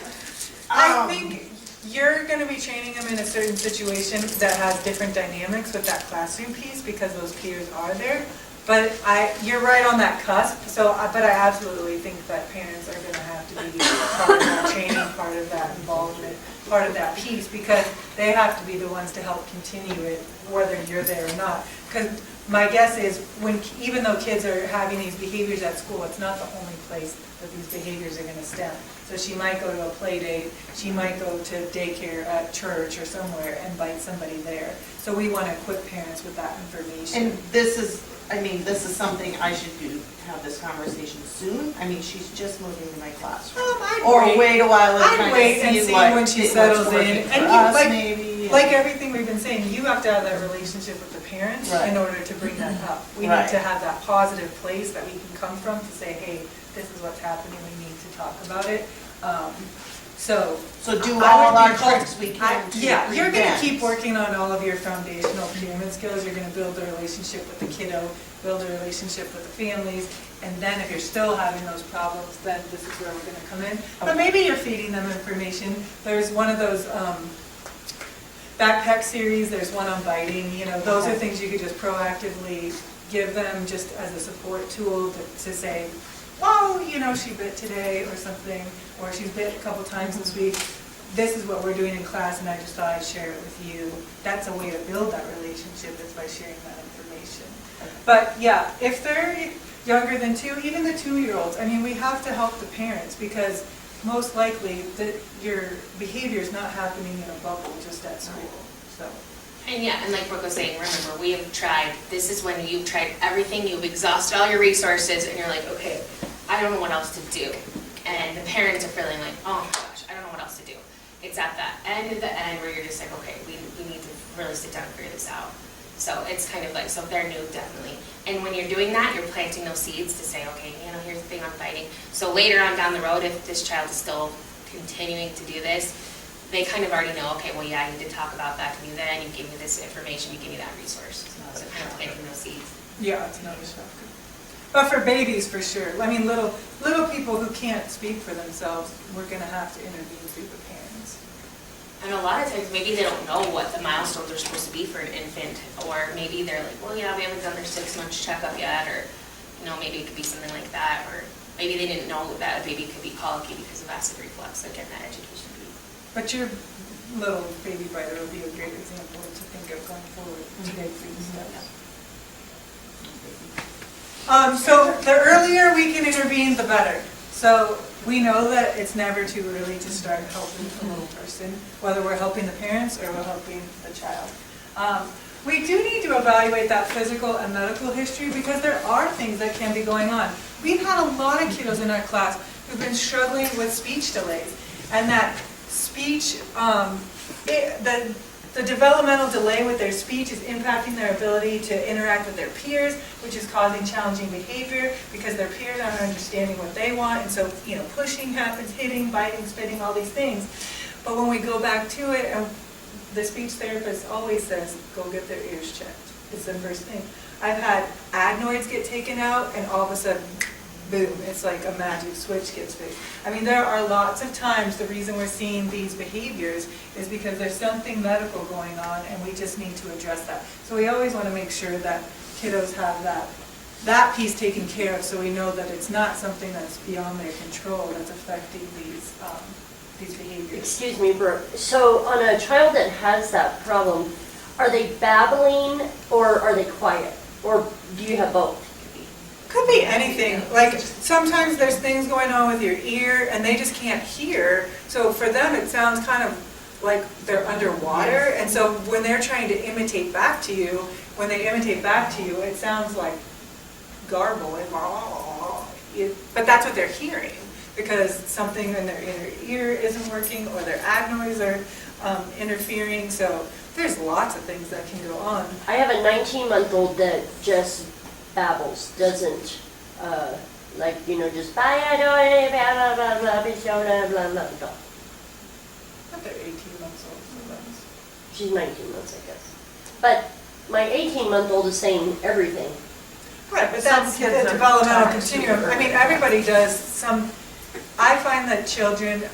I think you're going to be training them in a certain situation that has different dynamics with that classroom piece because those peers are there. But you're right on that cusp. But I absolutely think that parents are going to have to be part of that training, part of that involvement, part of that piece, because they have to be the ones to help continue it, whether you're there or not. Because my guess is, even though kids are having these behaviors at school, it's not the only place that these behaviors are going to stem. So she might go to a play date, she might go to daycare at church or somewhere and bite somebody there. So we want to equip parents with that information. And this is something I should do, have this conversation soon. I mean, she's just moving to my classroom. Wait a while and I'd kind wait of and see see what when she what's settles working in. for And us, maybe. like everything we've been saying, you have to have that relationship with the parents Right. in order to bring that up. We Right. need to have that positive place that we can come from to say, hey, this is what's happening, we need to talk about it. So do I all would our be hoping- tricks we can to Yeah, you're going to prevent. keep working on all of your foundational human skills. You're going to build a relationship with the kiddo, build a relationship with the families, and then if you're still having those problems, then this is where we're going to come in. But maybe you're feeding them information. There's one of those backpack series, there's one on biting. Those are things you could just proactively give them just as a support tool to say, whoa, she bit today or something, or she's bit a couple times this week. This is what we're doing in class, and I just thought I'd share it with you. That's a way to build that relationship, is by sharing that information. But yeah, if they're younger than 2, even the 2-year-olds, I mean, we have to help the parents, because most likely your behavior is not happening in a bubble just at school. So. And yeah, and like Brooke was saying, remember, we have tried, this is when you've tried everything, you've exhausted all your resources, and you're like, okay, I don't know what else to do. And the parents are feeling like, oh my gosh, I don't know what else to do. It's at that end of the end where you're just like, okay, we need to really sit down and figure this out. So it's kind of like, so if they're new, definitely. And when you're doing that, you're planting those seeds to say, okay, here's the thing I'm fighting. So later on down the road, if this child is still continuing to do this, they kind of already know, okay, well, yeah, I need to talk about that to you then, you give me this information, you give me that resource. So kind of planting those seeds. Yeah, it's another shock. But for babies, for sure. I mean, little people who can't speak for themselves, we're going to have to intervene through the parents. And a lot of times, maybe they don't know what the milestones are supposed to be for an infant, or maybe they're like, well, yeah, we haven't done their 6-month checkup yet, or, maybe it could be something like that, or maybe they didn't know that a baby could be colicky because of acid reflux. Again, that education piece. But your little baby biter would be a great example to think of going forward to take these steps. So the earlier we can intervene, the better. So we know that it's never too early to start helping a little person, whether we're helping the parents or we're helping the child. We do need to evaluate that physical and medical history, because there are things that can be going on. We've had a lot of kiddos in our class who've been struggling with speech delays, and that speech, the The developmental delay with their speech is impacting their ability to interact with their peers, which is causing challenging behavior because their peers aren't understanding what they want, and so, pushing happens, hitting, biting, spitting, all these things. But when we go back to it, and the speech therapist always says, go get their ears checked. It's the first thing. I've had adenoids get taken out, and all of a sudden, boom, it's like a magic switch gets fixed. I mean, there are lots of times the reason we're seeing these behaviors is because there's something medical going on, and we just need to address that. So we always want to make sure that kiddos have that piece taken care of, so we know that it's not something that's beyond their control that's affecting these behaviors. Excuse me, Brooke. So on a child that has that problem, are they babbling or are they quiet? Or do you have both? Could be anything. Like, sometimes there's things going on with your ear and they just can't hear. So for them, it sounds kind of like they're underwater. And so when they're trying to imitate back to you, it sounds like garble and but that's what they're hearing because something in their inner ear isn't working or their adenoids are interfering. So there's lots of things that can go on. I have a 19-month-old that just babbles, doesn't, just blah, blah, blah, blah, blah, blah, blah. But they're 18 months old, so that's... She's 19 months, I guess. But my 18-month-old is saying everything. Right, but that's the developmental continuum. I mean, everybody does some... I find that children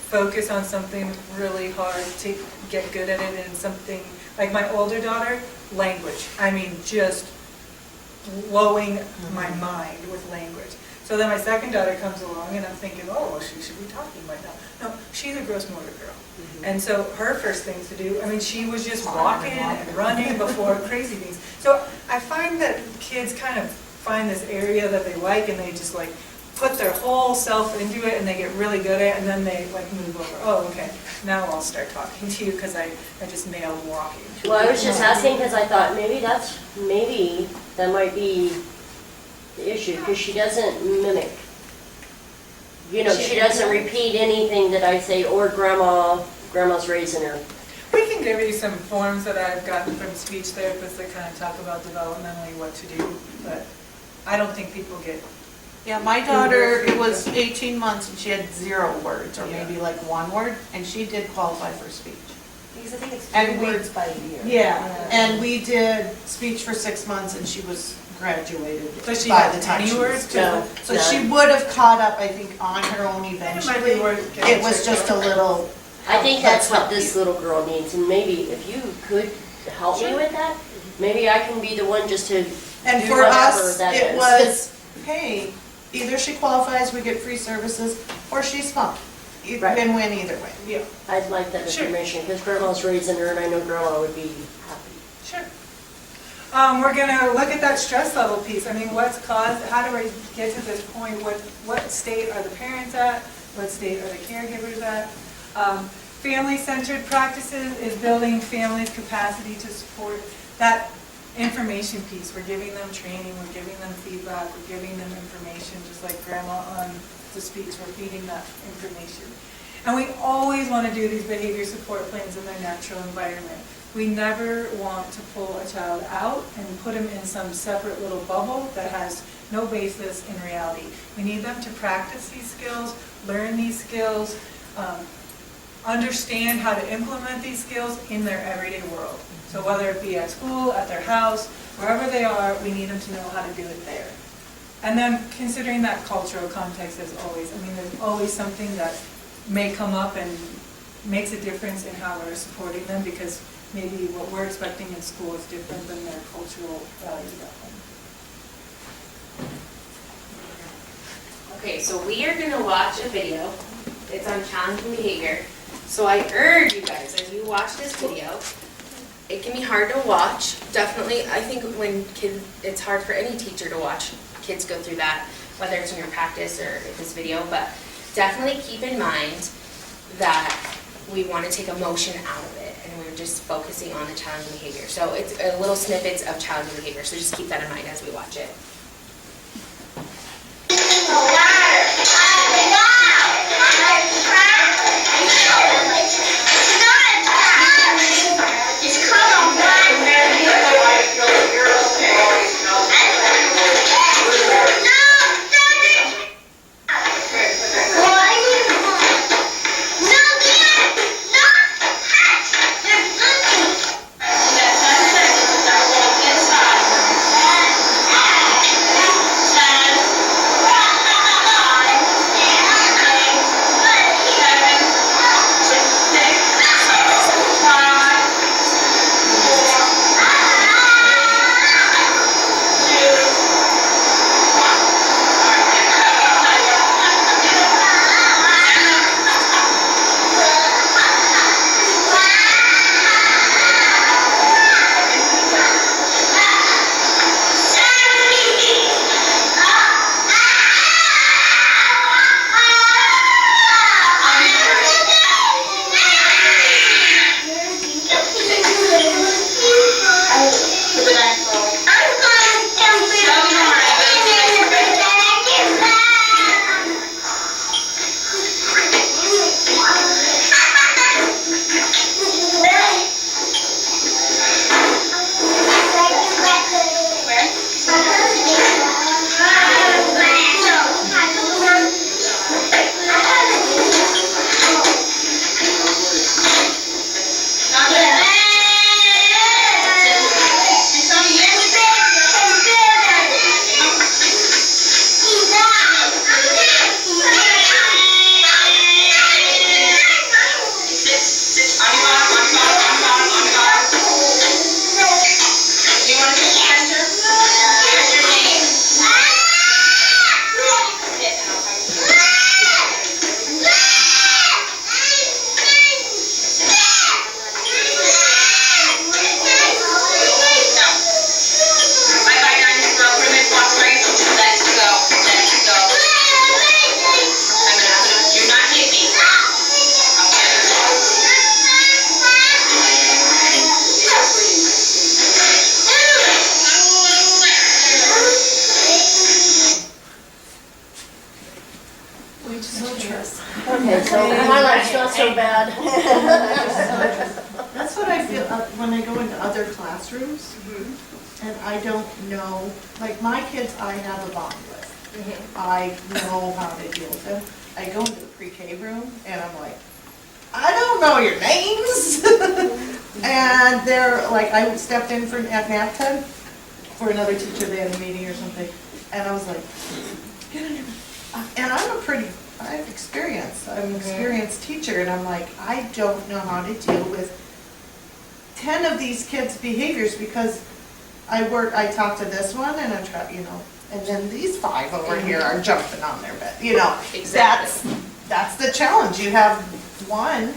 focus on something really hard to get good at it, and something, like my older daughter, language. I mean, just blowing my mind with language. So then my second daughter comes along and I'm thinking, oh, well, she should be talking right now. No, she's a gross motor girl. And so her first things to do, I mean, she was just walking and running before crazy things. So I find that kids kind of find this area that they like and they just like put their whole self into it and they get really good at it, and then they like move over. Oh, okay, now I'll start talking to you because I just nailed walking. Well, I was just asking because I thought maybe that might be the issue, because she doesn't mimic. She doesn't repeat anything that I say, or grandma's raising her. We can give you some forms that I've gotten from speech therapists that kind of talk about developmentally what to do, but I don't think people get... Yeah, my daughter, it was 18 months and she had 0 words, or maybe like 1 word, and she did qualify for speech. Because I think it's And 3 we- words by year. Yeah, and we did speech for 6 months and she was graduated Does she by have the time any she words was too? No. So she would have caught up, I think, on her own It eventually. might be worth getting It was checked just a out. little. I think that's what help this you. little girl needs, and maybe if you could help me with that, maybe I can be the one just to And do for whatever us, that it is. was, hey, either she qualifies, we get free services, or she's fine. Right. Win-win either way. Yeah, I'd like that Sure. information, because grandma's raising her, and I know grandma would be happy. sure. We're going to look at that stress level piece. I mean, what's caused, how do we get to this point? What state are the parents at? What state are the caregivers at? Family-centered practices is building families' capacity to support that information piece. We're giving them training, we're giving them feedback, we're giving them information, just like grandma on the speech, we're feeding that information. And we always want to do these behavior support plans in their natural environment. We never want to pull a child out and put them in some separate little bubble that has no basis in reality. We need them to practice these skills, learn these skills, understand how to implement these skills in their everyday world. So whether it be at school, at their house, wherever they are, we need them to know how to do it there. And then considering that cultural context as always, I mean, there's always something that may come up and makes a difference in how we're supporting them, because maybe what we're expecting in school is different than their cultural values at home. Okay, so we are gonna watch a video. It's on challenging behavior. So I urge you guys, as you watch this video, it can be hard to watch. Definitely, I think when kids, it's hard for any teacher to watch kids go through that, whether it's in your practice or this video, but definitely keep in mind that we want to take emotion out of it, and we're just focusing on the challenging behavior. So it's a little snippets of challenging behavior, so just keep that in mind as we watch it. not so bad. That's what I feel when I go into other classrooms, and I don't know, like my kids I have a bond with. I know how to deal with them. I go into the pre-K room and I'm like, I don't know your names. And they're like, I stepped in at nap time for another teacher, they had a meeting or something, and I was like, get in here. And I'm experienced. I'm an experienced teacher, and I'm like, I don't know how to deal with 10 of these kids' behaviors because I talk to this one and I'm trying, and then these 5 over here are jumping on their bed, Exactly. That's the challenge. You have one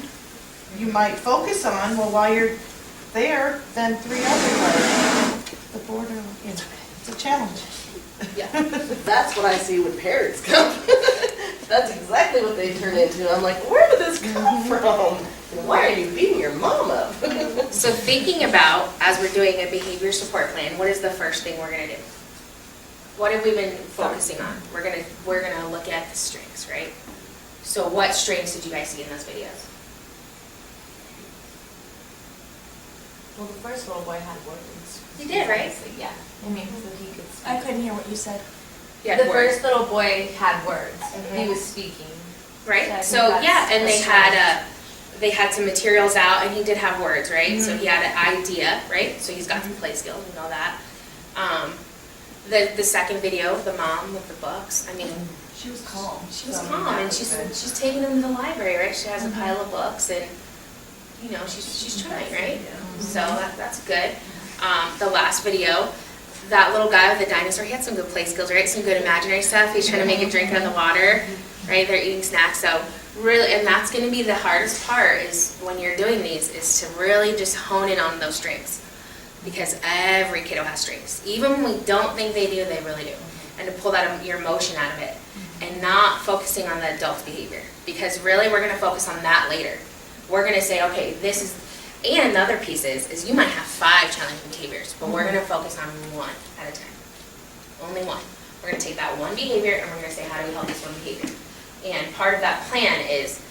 you might focus on, well, while you're there, then 3 others are the border, it's a challenge. That's what I see when parents come. That's exactly what they turn into. I'm like, where did this come from? And why are you beating your mom up? So thinking about, as we're doing a behavior support plan, what is the first thing we're gonna do? What have we been focusing on? We're gonna look at the strengths, right? So what strengths did you guys see in those videos? Well, the first little boy had words. He did, right? Yeah. I mean, so he could speak. I couldn't hear what you said. Yeah, The first little boy had words. He was speaking. right? So So, I think yeah, that's and a they had some materials out, and he did have words, right? So he had an idea, right? So he's got some play skills, we know that. The second video, the mom with the books, I mean, She was calm. she was calm, and she's taking them to the library, right? She has a pile of books, and, she's trying, right? So that's good. The last video, that little guy with the dinosaur, he had some good play skills, right? Some good imaginary stuff. He's trying to make a drink out of the water, right? They're eating snacks. So really, and that's going to be the hardest part is when you're doing these, is to really just hone in on those strengths. Because every kiddo has strengths. Even when we don't think they do, they really do. And to pull your emotion out of it and not focusing on the adult behavior. Because really, we're going to focus on that later. We're going to say, okay, this is, and another piece is you might have 5 challenging behaviors, but we're going to focus on 1 at a time. Only 1. We're going to take that one behavior and we're going to say, how do we help this one behavior? And part of that plan is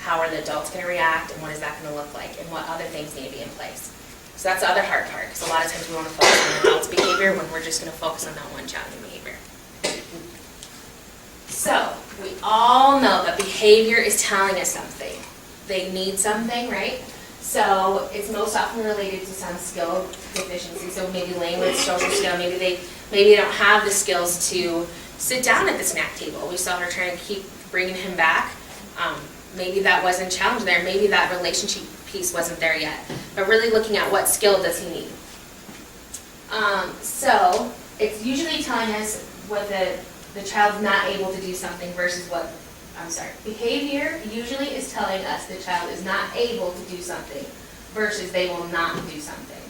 how are the adults going to react and what is that going to look like and what other things need to be in place. So that's the other hard part, because a lot of times we want to focus on the adult's behavior when we're just going to focus on that one challenging behavior. So we all know that behavior is telling us something. They need something, right? So it's most often related to some skill deficiency. So maybe language, social skill, maybe they don't have the skills to sit down at the snack table. We saw her trying to keep bringing him back. Maybe that wasn't challenged there. Maybe that relationship piece wasn't there yet. But really looking at what skill does he need. So it's usually telling us what the child's not able to do something versus what, behavior usually is telling us the child is not able to do something versus they will not do something.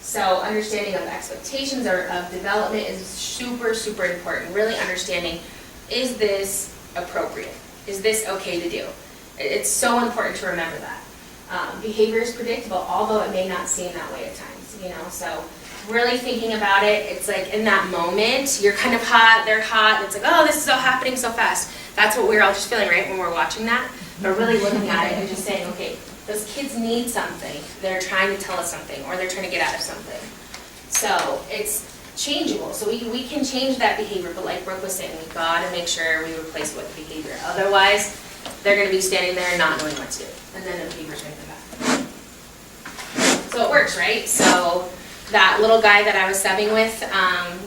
So understanding of expectations or of development is super, super important. Really understanding, is this appropriate? Is this okay to do? It's so important to remember that. Behavior is predictable, although it may not seem that way at times, so really thinking about it, it's like in that moment, you're kind of hot, they're hot, and it's like, oh, this is all happening so fast. That's what we're all just feeling, right, when we're watching that. But really looking at it and just saying, okay, those kids need something. They're trying to tell us something, or they're trying to get out of something. So it's changeable. So we can change that behavior, but like Brooke was saying, we gotta make sure we replace it with behavior. Otherwise, they're gonna be standing there and not knowing what to do. And then the behavior's gonna come back. So it works, right? So that little guy that I was subbing with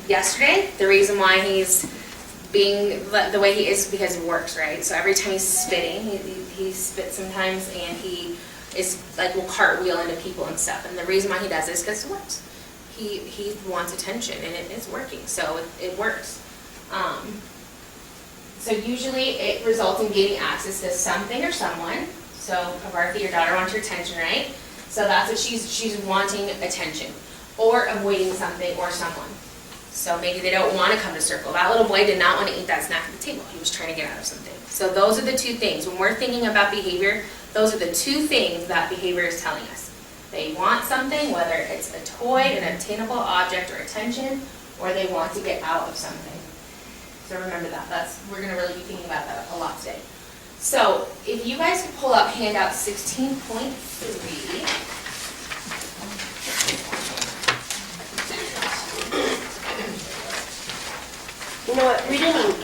yesterday, the reason why he's being the way he is because it works, right? So every time he's spitting, he spits sometimes, and he is like will cartwheel into people and stuff. And the reason why he does this is because it works. He wants attention, and it is working, so it works. So usually it results in gaining access to something or someone. So Parvarthi, your daughter wants your attention, right? So that's what she's wanting attention, or avoiding something or someone. So maybe they don't want to come to circle. That little boy did not want to eat that snack at the table. He was trying to get out of something. So those are the 2 things. When we're thinking about behavior, those are the 2 things that behavior is telling us. They want something, whether it's a toy, an obtainable object, or attention, or they want to get out of something. So remember that. We're going to really be thinking about that a lot today. So if you guys would pull up handout 16.3. You know what, we didn't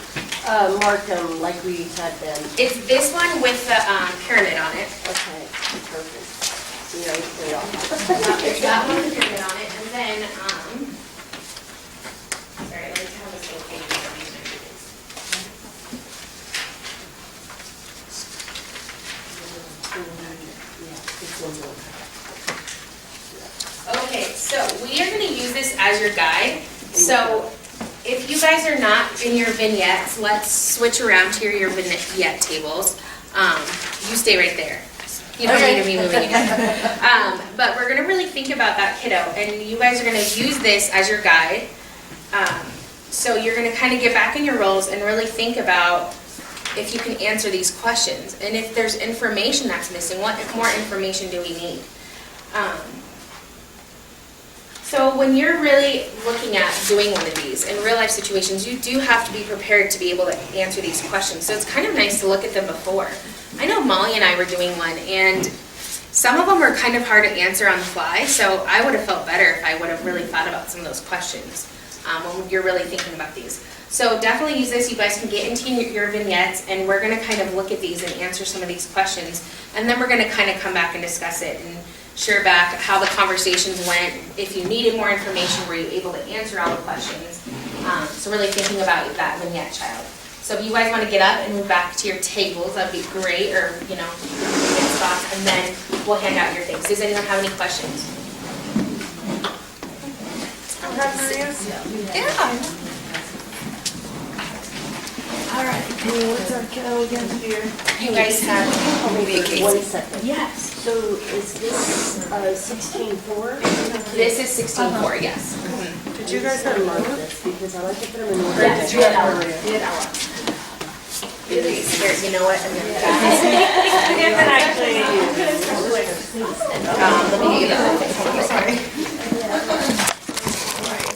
mark them like we had them. It's this one with the pyramid on it. Okay, perfect. See, I cleared off. It's that one with the pyramid on it, and then, sorry, let me have this little page for these measurements. Yeah, it's one more. Okay, so we are gonna use this as your guide. So if you guys are not in your vignettes, let's switch around to your vignette tables. You stay right there. You don't need to be moving again. But we're gonna really think about that kiddo, and you guys are gonna use this as your guide. So you're gonna kind of get back in your roles and really think about if you can answer these questions. And if there's information that's missing, what more information do we need? So when you're really looking at doing one of these in real life situations, you do have to be prepared to be able to answer these questions. So it's kind of nice to look at them before. I know Molly and I were doing one, and some of them were kind of hard to answer on the fly, so I would have felt better if I would have really thought about some of those questions when you're really thinking about these. So definitely use this. You guys can get into your vignettes, and we're going to kind of look at these and answer some of these questions, and then we're going to kind of come back and discuss it and share back how the conversations went. If you needed more information, were you able to answer all the questions? So really thinking about that vignette child. So if you guys want to get up and move back to your tables, that'd be great, or, you know, get spots, and then we'll hand out your things. Does anyone have any questions? Yeah. All right, what's our kiddo again here? You guys have, maybe a case. 1 second. Yes. So is this 16.4? This is 16.4, yes. Did you guys have mark this because I like to put them in order. Yes, you have hour? You know what? And then Let me get you that.